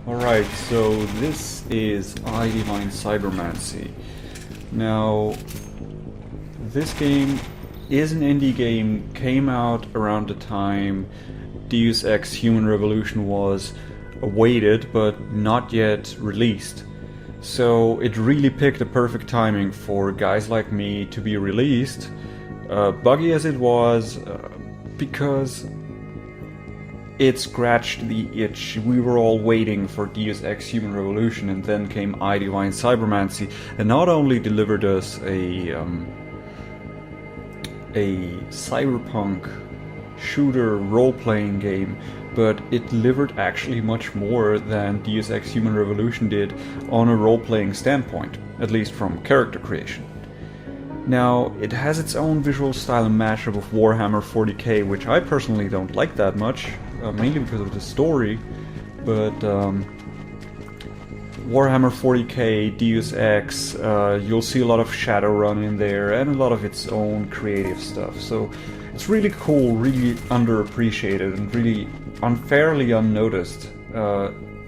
Alright, so this is E.Y.E Cybermancy. Now, this game is an indie game, came out around the time Deus Ex Human Revolution was awaited but not yet released. So it really picked the perfect timing for guys like me to be released, buggy as it was, because it scratched the itch. We were all waiting for Deus Ex Human Revolution, and then came E.Y.E Cybermancy, and not only delivered us a cyberpunk shooter role-playing game, but it delivered actually much more than Deus Ex Human Revolution did on a role-playing standpoint, at least from character creation. Now, it has its own visual style and mashup of Warhammer 40k, which I personally don't like that much, mainly because of the story, but Warhammer 40k, Deus Ex, you'll see a lot of Shadowrun in there, and a lot of its own creative stuff, so it's really cool, really underappreciated, and really unfairly unnoticed,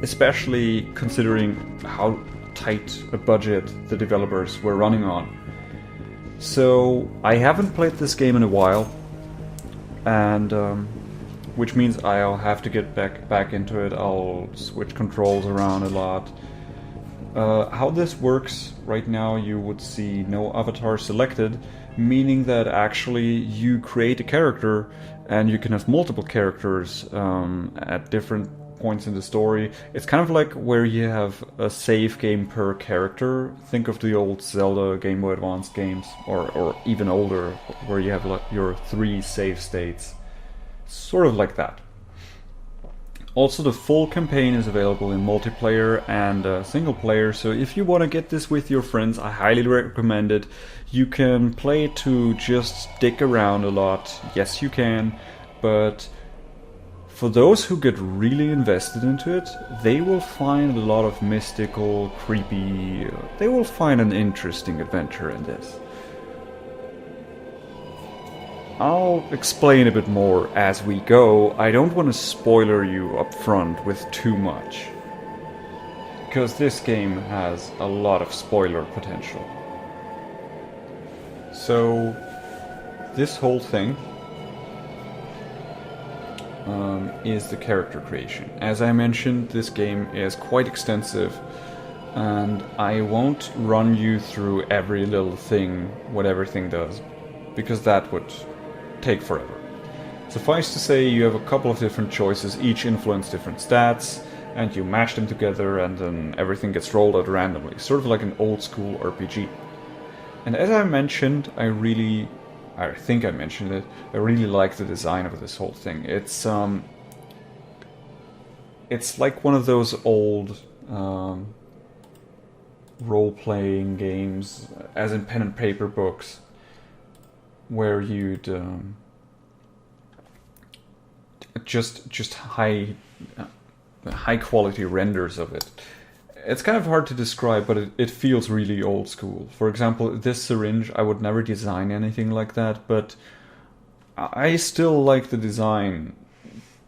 especially considering how tight a budget the developers were running on. So, I haven't played this game in a while, and which means I'll have to get back into it. I'll switch controls around a lot. How this works right now, you would see no avatar selected, meaning that actually you create a character and you can have multiple characters at different points in the story. It's kind of like where you have a save game per character. Think of the old Zelda Game Boy Advance games, or even older, where you have like your 3 save states. Sort of like that. Also, the full campaign is available in multiplayer and single player, so if you want to get this with your friends, I highly recommend it. You can play it to just dick around a lot, yes you can, but for those who get really invested into it, they will find a lot of mystical, creepy, they will find an interesting adventure in this. I'll explain a bit more as we go. I don't want to spoiler you up front with too much, because this game has a lot of spoiler potential. So, this whole thing is the character creation. As I mentioned, this game is quite extensive, and I won't run you through every little thing, what everything does, because that would take forever. Suffice to say, you have a couple of different choices, each influence different stats, and you mash them together, and then everything gets rolled out randomly, sort of like an old school RPG. And as I mentioned, I think I mentioned it, I really like the design of this whole thing. It's like one of those old role-playing games, as in pen and paper books, where you'd just high quality renders of it. It's kind of hard to describe, but it feels really old school. For example, this syringe, I would never design anything like that, but I still like the design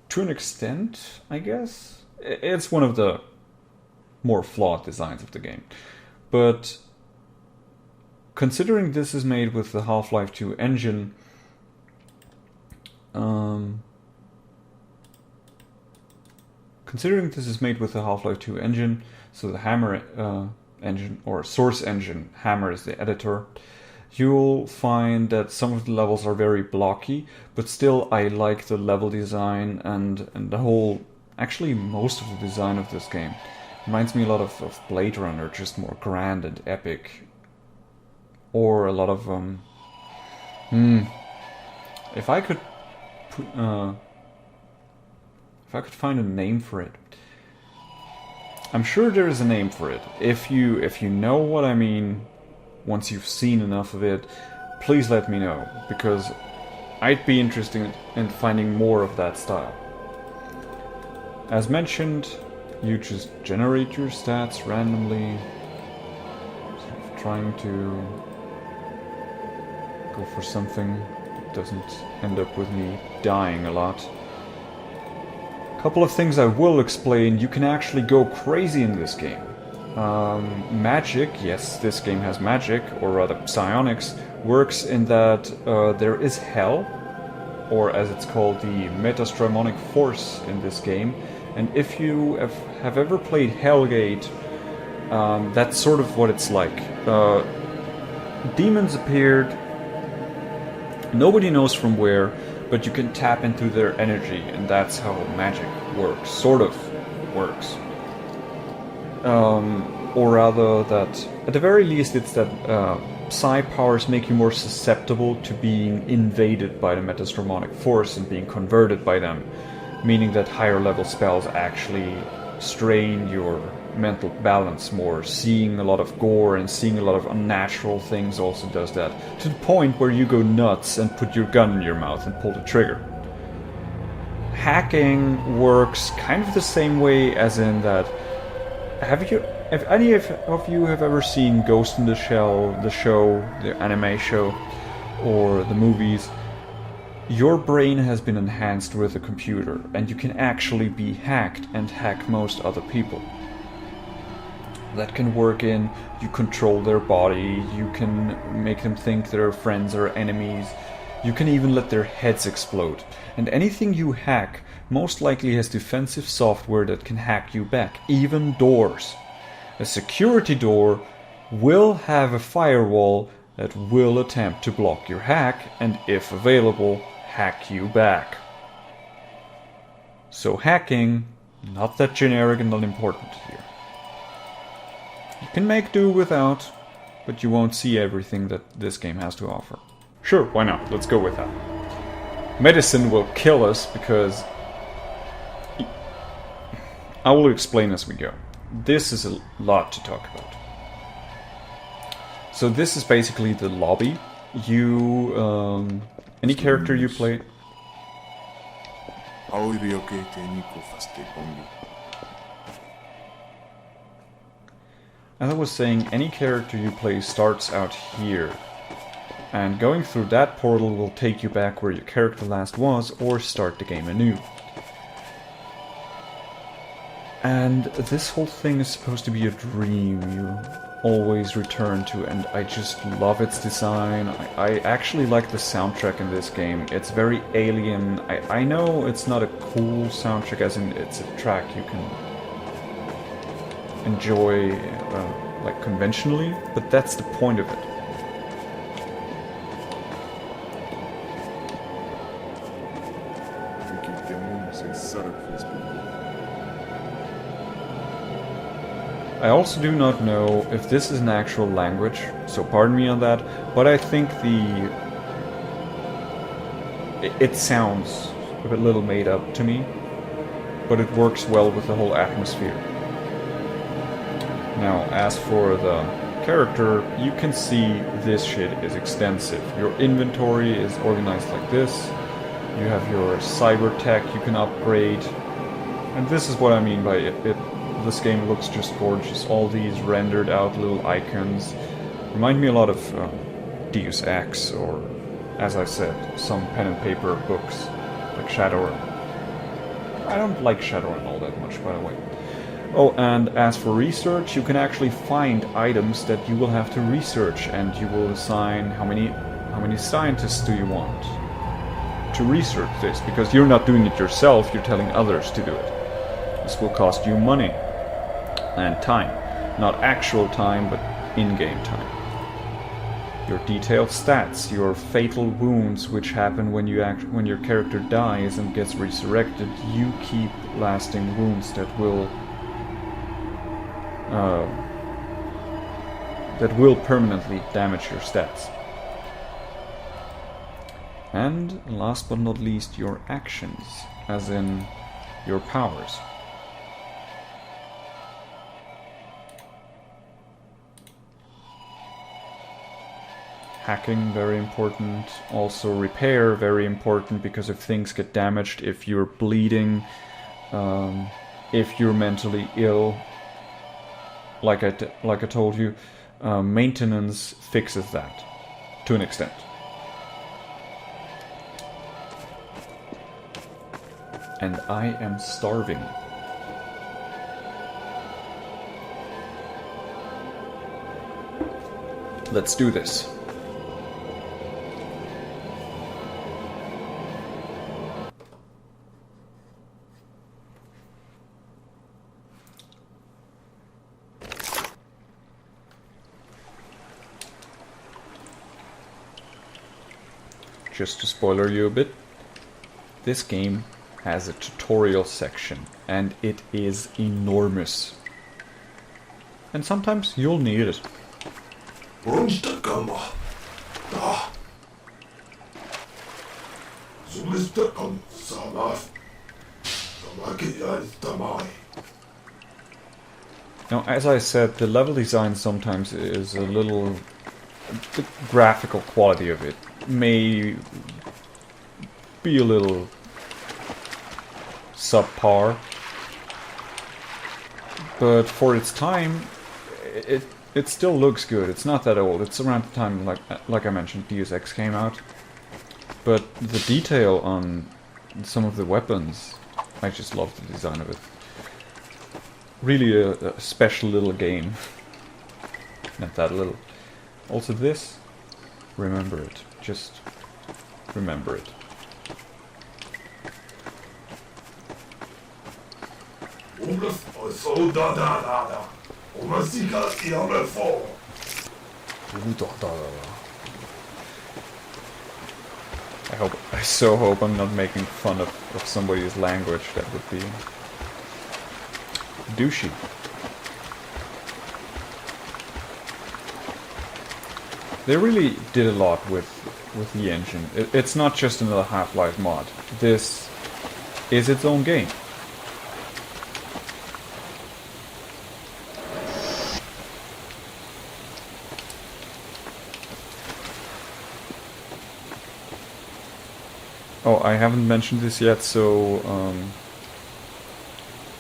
to an extent, I guess. It's one of the more flawed designs of the game. But considering this is made with the Half-Life 2 engine, so the Hammer engine, or Source engine, Hammer is the editor, you'll find that some of the levels are very blocky, but still I like the level design and the whole, actually most of the design of this game. Reminds me a lot of Blade Runner, just more grand and epic. Or a lot of, if I could find a name for it. I'm sure there is a name for it. If you know what I mean, once you've seen enough of it, please let me know, because I'd be interested in finding more of that style. As mentioned, you just generate your stats randomly, sort of trying to go for something that doesn't end up with me dying a lot. Couple of things I will explain. You can actually go crazy in this game. Magic, yes, this game has magic, or rather psionics, works in that there is hell, or as it's called, the metastramonic force in this game. And if you have ever played Hellgate, that's sort of what it's like. Demons appeared, nobody knows from where, but you can tap into their energy, and that's how magic works, sort of works. Or rather, that at the very least it's that psi powers make you more susceptible to being invaded by the metastramonic force and being converted by them, meaning that higher level spells actually strain your mental balance more. Seeing a lot of gore and seeing a lot of unnatural things also does that, to the point where you go nuts and put your gun in your mouth and pull the trigger. Hacking works kind of the same way, as in that, if any of you have ever seen Ghost in the Shell, the show, the anime show, or the movies, your brain has been enhanced with a computer, and you can actually be hacked and hack most other people. That can work in, you control their body, you can make them think they're friends or enemies, you can even let their heads explode. And anything you hack most likely has defensive software that can hack you back, even doors. A security door will have a firewall that will attempt to block your hack, and if available, hack you back. So hacking, not that generic and unimportant here. You can make do without, but you won't see everything that this game has to offer. Sure, why not? Let's go with that. Medicine will kill us because... I will explain as we go. This is a lot to talk about. So this is basically the lobby. You, any character you play... As I was saying, any character you play starts out here. And going through that portal will take you back where your character last was, or start the game anew. And this whole thing is supposed to be a dream you always return to, and I just love its design. I actually like the soundtrack in this game. It's very alien. I know it's not a cool soundtrack, as in it's a track you can enjoy like conventionally, but that's the point of it. I also do not know if this is an actual language, so pardon me on that, but I think it sounds a little made up to me, but it works well with the whole atmosphere. Now, as for the character, you can see this shit is extensive. Your inventory is organized like this. You have your cyber tech you can upgrade. And this is what I mean by it. This game looks just gorgeous. All these rendered out little icons remind me a lot of Deus Ex, or, as I said, some pen and paper books like Shadowrun. I don't like Shadowrun all that much, by the way. Oh, and as for research, you can actually find items that you will have to research, and you will assign how many scientists do you want to research this, because you're not doing it yourself, you're telling others to do it. This will cost you money and time. Not actual time, but in-game time. Your detailed stats, your fatal wounds, which happen when your character dies and gets resurrected, you keep lasting wounds that will permanently damage your stats. And last but not least, your actions, as in your powers. Hacking, very important. Also repair, very important, because if things get damaged, if you're bleeding, if you're mentally ill, like I told you, maintenance fixes that to an extent. and I am starving. Let's do this. Just to spoiler you a bit, this game has a tutorial section, and it is enormous. And sometimes you'll need it. Now, as I said, the level design sometimes is a little... the graphical quality of it may be a little subpar, but for its time, it still looks good. It's not that old. It's around the time, like I mentioned, Deus Ex came out. But the detail on some of the weapons, I just love the design of it. Really a special little game. Not that little. Also this, remember it. Just remember it. I so hope I'm not making fun of somebody's language. That would be douchey. They really did a lot with the engine. It's not just another Half-Life mod. This is its own game. Oh, I haven't mentioned this yet, so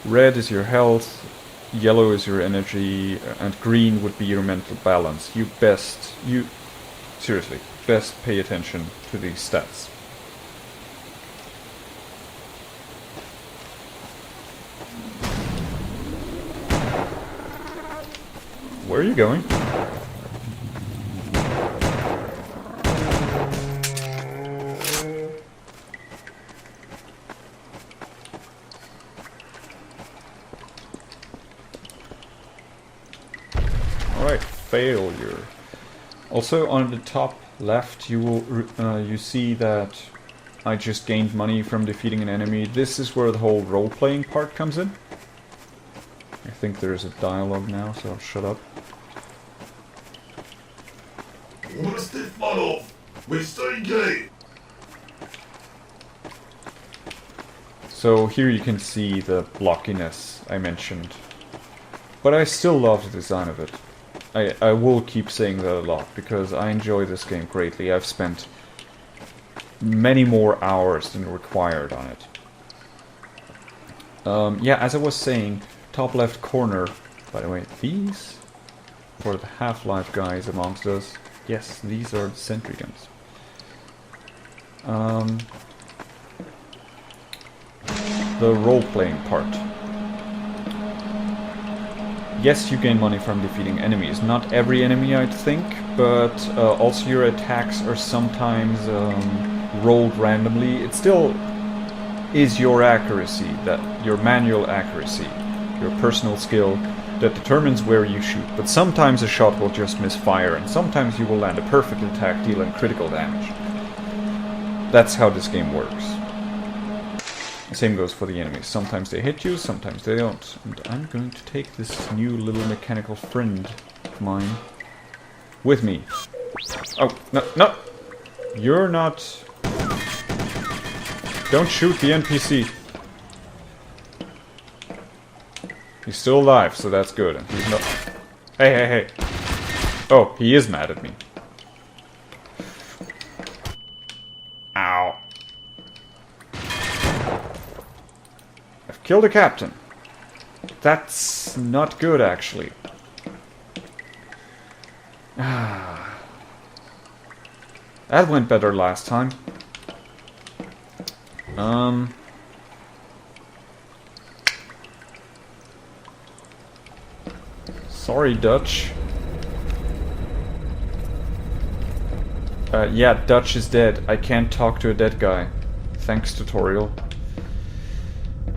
red is your health, yellow is your energy, and green would be your mental balance. Seriously, best pay attention to these stats. Where are you going? Alright, failure. Also, on the top left, you will you see that I just gained money from defeating an enemy. This is where the whole role-playing part comes in. I think there's a dialogue now, so I'll shut up. So here you can see the blockiness I mentioned. But I still love the design of it. I will keep saying that a lot, because I enjoy this game greatly. I've spent many more hours than required on it. Yeah, as I was saying, top left corner, by the way, these, for the Half-Life guys amongst us, yes, these are the sentry guns. The role-playing part. Yes, you gain money from defeating enemies. Not every enemy, I'd think, but also your attacks are sometimes rolled randomly. It still is your accuracy, your manual accuracy, your personal skill that determines where you shoot. But sometimes a shot will just misfire, and sometimes you will land a perfect attack dealing critical damage. That's how this game works. Same goes for the enemies. Sometimes they hit you, sometimes they don't. And I'm going to take this new little mechanical friend of mine with me. Oh, no, no! You're not... Don't shoot the NPC. He's still alive, so that's good. And he's not... Hey, hey, hey. Oh, he is mad at me. Ow. Kill the captain. That's not good, actually. That went better last time. Sorry, Dutch. Yeah, Dutch is dead. I can't talk to a dead guy. Thanks, tutorial.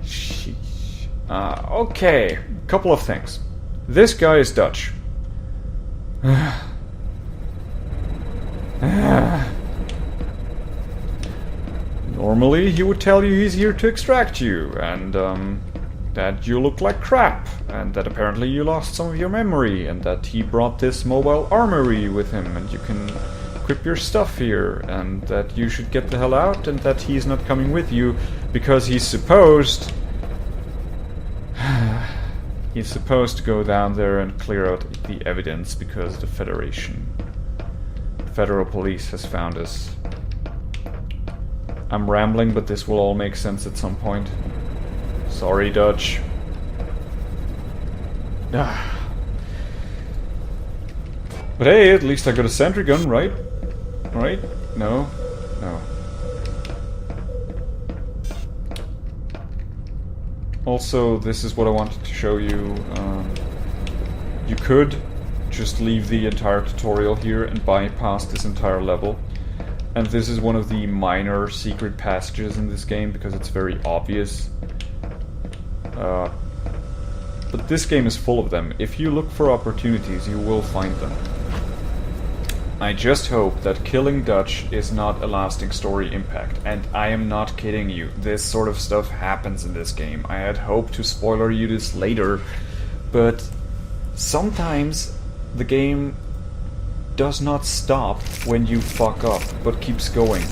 Sheesh. Okay, couple of things. This guy is Dutch. Normally, he would tell you he's here to extract you, and that you look like crap, and that apparently you lost some of your memory, and that he brought this mobile armory with him, and you can equip your stuff here, and that you should get the hell out, and that he's not coming with you because he's supposed to go down there and clear out the evidence because the Federal Police has found us. I'm rambling, but this will all make sense at some point. Sorry, Dutch. But hey, at least I got a sentry gun, right? Right? No? No. Also, this is what I wanted to show you. You could just leave the entire tutorial here and bypass this entire level. And this is one of the minor secret passages in this game because it's very obvious. But this game is full of them. If you look for opportunities, you will find them. I just hope that killing Dutch is not a lasting story impact. And I am not kidding you. This sort of stuff happens in this game. I had hoped to spoiler you this later, but sometimes the game does not stop when you fuck up, but keeps going.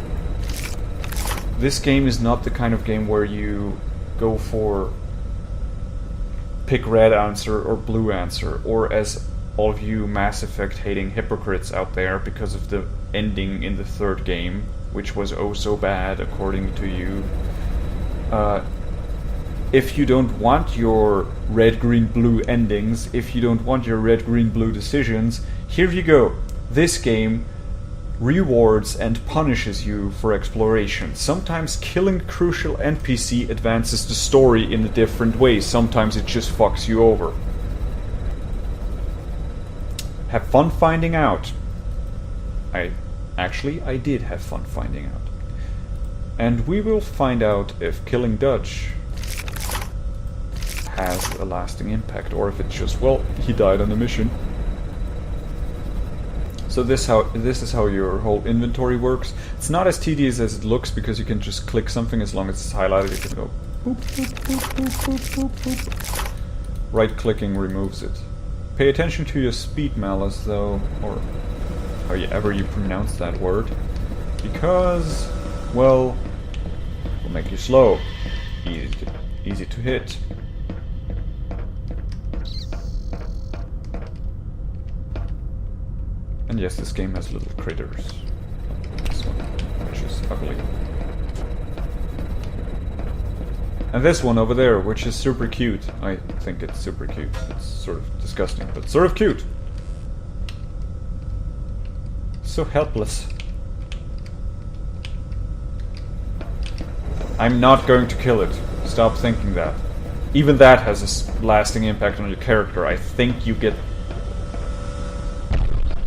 This game is not the kind of game where you go for pick red answer or blue answer, or as all of you Mass Effect hating hypocrites out there because of the ending in the third game, which was oh so bad according to you. If you don't want your red, green, blue endings, if you don't want your red, green, blue decisions, here you go. This game rewards and punishes you for exploration. Sometimes killing a crucial NPC advances the story in a different way. Sometimes it just fucks you over. Have fun finding out. I did have fun finding out. And we will find out if killing Dutch has a lasting impact, or if it's just, well, he died on the mission. So this is how your whole inventory works. It's not as tedious as it looks because you can just click something as long as it's highlighted. You can go boop, boop, boop, boop, boop, boop, boop. Right-clicking removes it. Pay attention to your speed, Malice, though, or however you pronounce that word, because, well, it will make you slow, easy to hit. And yes, this game has little critters. This one, which is ugly. And this one over there, which is super cute. I think it's super cute. It's sort of disgusting, but sort of cute. So helpless. I'm not going to kill it. Stop thinking that. Even that has a lasting impact on your character. I think you get...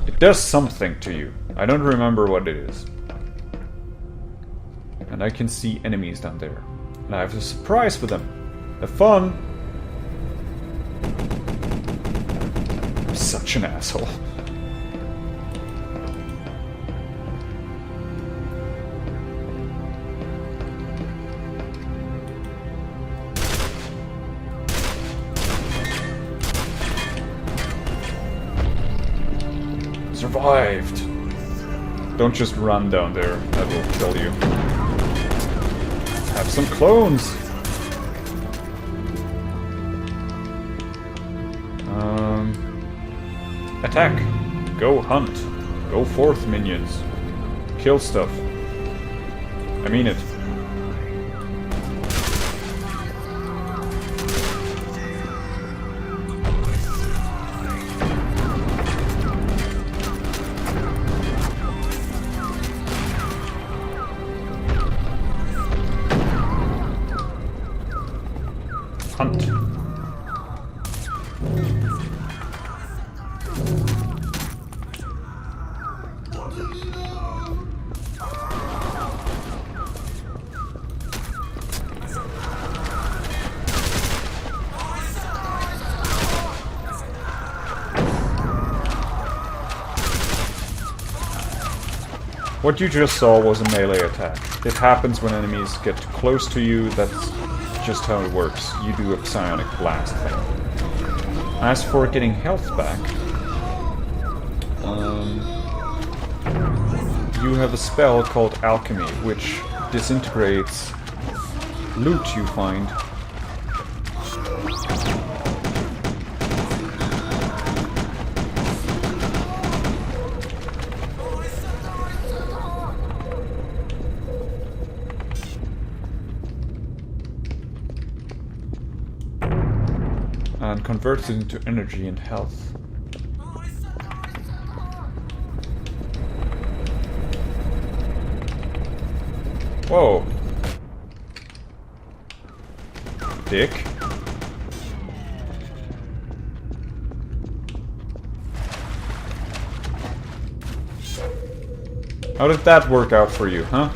It does something to you. I don't remember what it is. And I can see enemies down there. And I have a surprise for them. Have fun! I'm such an asshole. Survived! Don't just run down there, that will kill you. Have some clones! Attack! Go hunt! Go forth, minions! Kill stuff. I mean it. Hunt. What you just saw was a melee attack. It happens when enemies get close to you, that's just how it works. You do a psionic blast thing. As for getting health back, you have a spell called Alchemy, which disintegrates loot you find. And converts it into energy and health. Whoa. Dick. How did that work out for you, huh?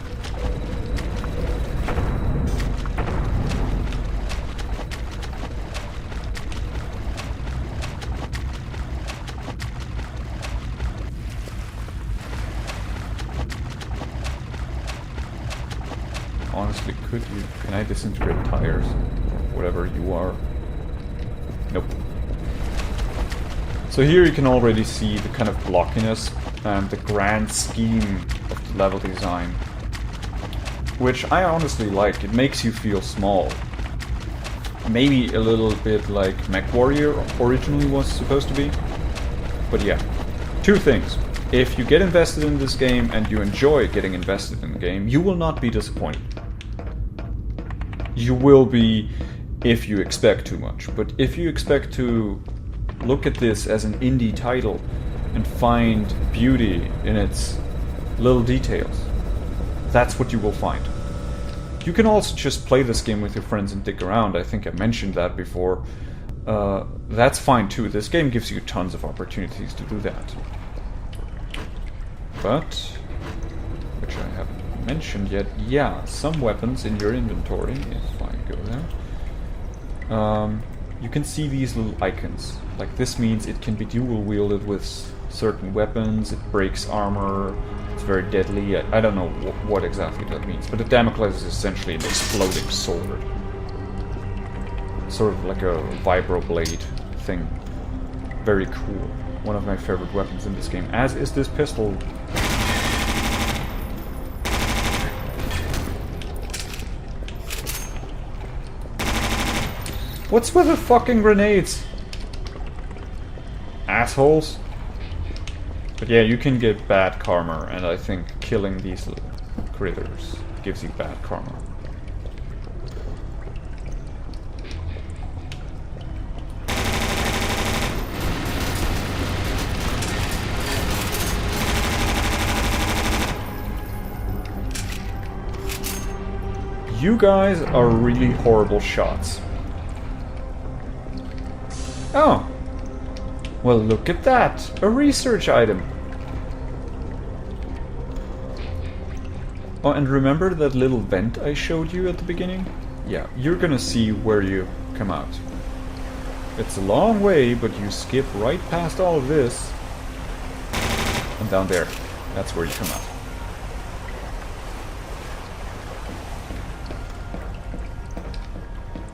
Honestly, could you? Can I disintegrate tires? Whatever you are. Nope. So here you can already see the kind of blockiness and the grand scheme of the level design, which I honestly like. It makes you feel small. Maybe a little bit like MechWarrior originally was supposed to be. But yeah, two things. If you get invested in this game and you enjoy getting invested in the game, you will not be disappointed. You will be if you expect too much. But if you expect to look at this as an indie title and find beauty in its little details, that's what you will find. You can also just play this game with your friends and dick around. I think I mentioned that before. That's fine too. This game gives you tons of opportunities to do that. But, which I haven't mentioned yet, yeah, some weapons in your inventory, if I go there, you can see these little icons. Like, this means it can be dual wielded with certain weapons, it breaks armor, it's very deadly. I don't know what exactly that means, but the Damocles is essentially an exploding sword. Sort of like a vibroblade thing. Very cool. One of my favorite weapons in this game, as is this pistol. What's with the fucking grenades? Assholes. But yeah, you can get bad karma, and I think killing these little critters gives you bad karma. You guys are really horrible shots. Oh. Well, look at that. A research item. Oh, and remember that little vent I showed you at the beginning? Yeah, you're gonna see where you come out. It's a long way, but you skip right past all of this. And down there. That's where you come out.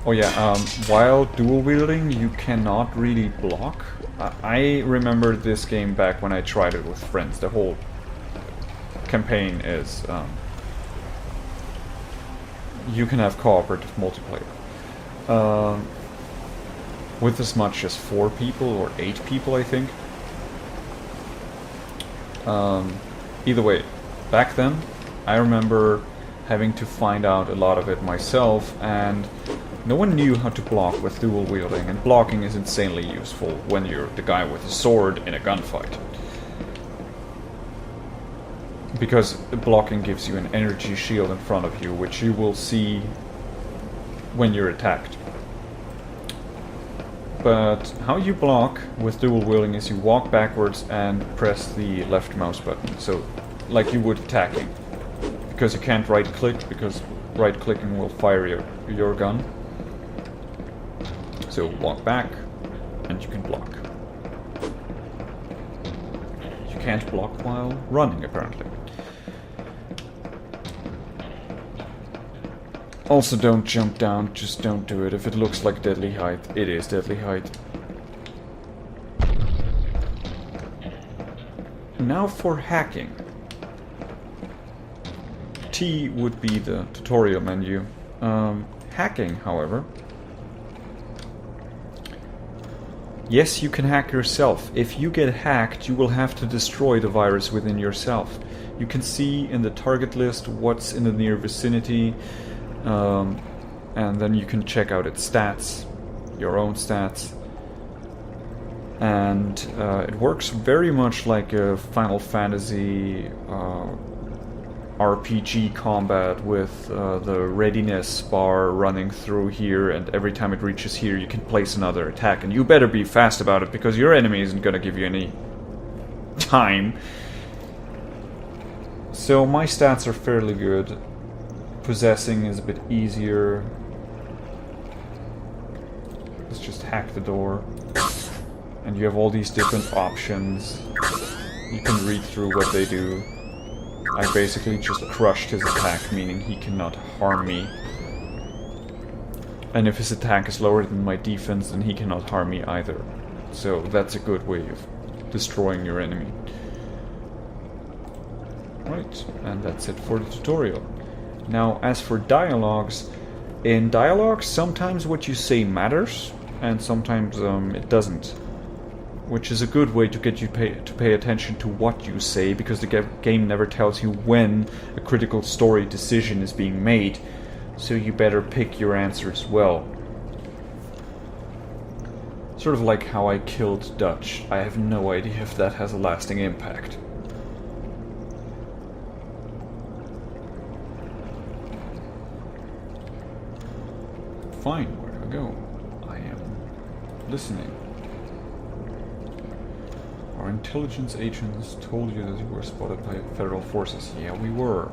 Oh yeah, while dual wielding, you cannot really block. I remember this game back when I tried it with friends. The whole campaign is you can have cooperative multiplayer with as much as 4 people or 8 people, I think. Either way, back then I remember having to find out a lot of it myself, and no one knew how to block with dual wielding, and blocking is insanely useful when you're the guy with a sword in a gunfight. Because blocking gives you an energy shield in front of you, which you will see when you're attacked. But how you block with dual wielding is you walk backwards and press the left mouse button, so like you would attacking. Because you can't right click, because right clicking will fire your gun. So walk back, and you can block. You can't block while running, apparently. Also, don't jump down, just don't do it. If it looks like deadly height, it is deadly height. Now for hacking. T would be the tutorial menu. Hacking, however. Yes, you can hack yourself. If you get hacked, you will have to destroy the virus within yourself. You can see in the target list what's in the near vicinity, and then you can check out its stats, your own stats. And it works very much like a Final Fantasy RPG combat with the readiness bar running through here, and every time it reaches here you can place another attack, and you better be fast about it because your enemy isn't gonna give you any time. So my stats are fairly good. Possessing is a bit easier. Let's just hack the door. And you have all these different options. You can read through what they do. I basically just crushed his attack, meaning he cannot harm me. And if his attack is lower than my defense, then he cannot harm me either. So that's a good way of destroying your enemy. Right, and that's it for the tutorial. Now, as for dialogues, in dialogues, sometimes what you say matters, and sometimes it doesn't. Which is a good way to get you to pay attention to what you say, because the game never tells you when a critical story decision is being made, so you better pick your answers well. Sort of like how I killed Dutch. I have no idea if that has a lasting impact. Fine, where do I go? I am listening. Our intelligence agents told you that you were spotted by federal forces. Yeah, we were.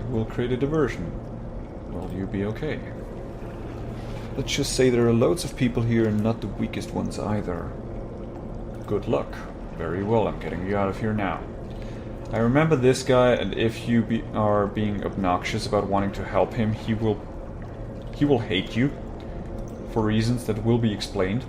We'll create a diversion. Will you be okay? Let's just say there are loads of people here and not the weakest ones either. Good luck. Very well, I'm getting you out of here now. I remember this guy, and if you are being obnoxious about wanting to help him, he will hate you for reasons that will be explained.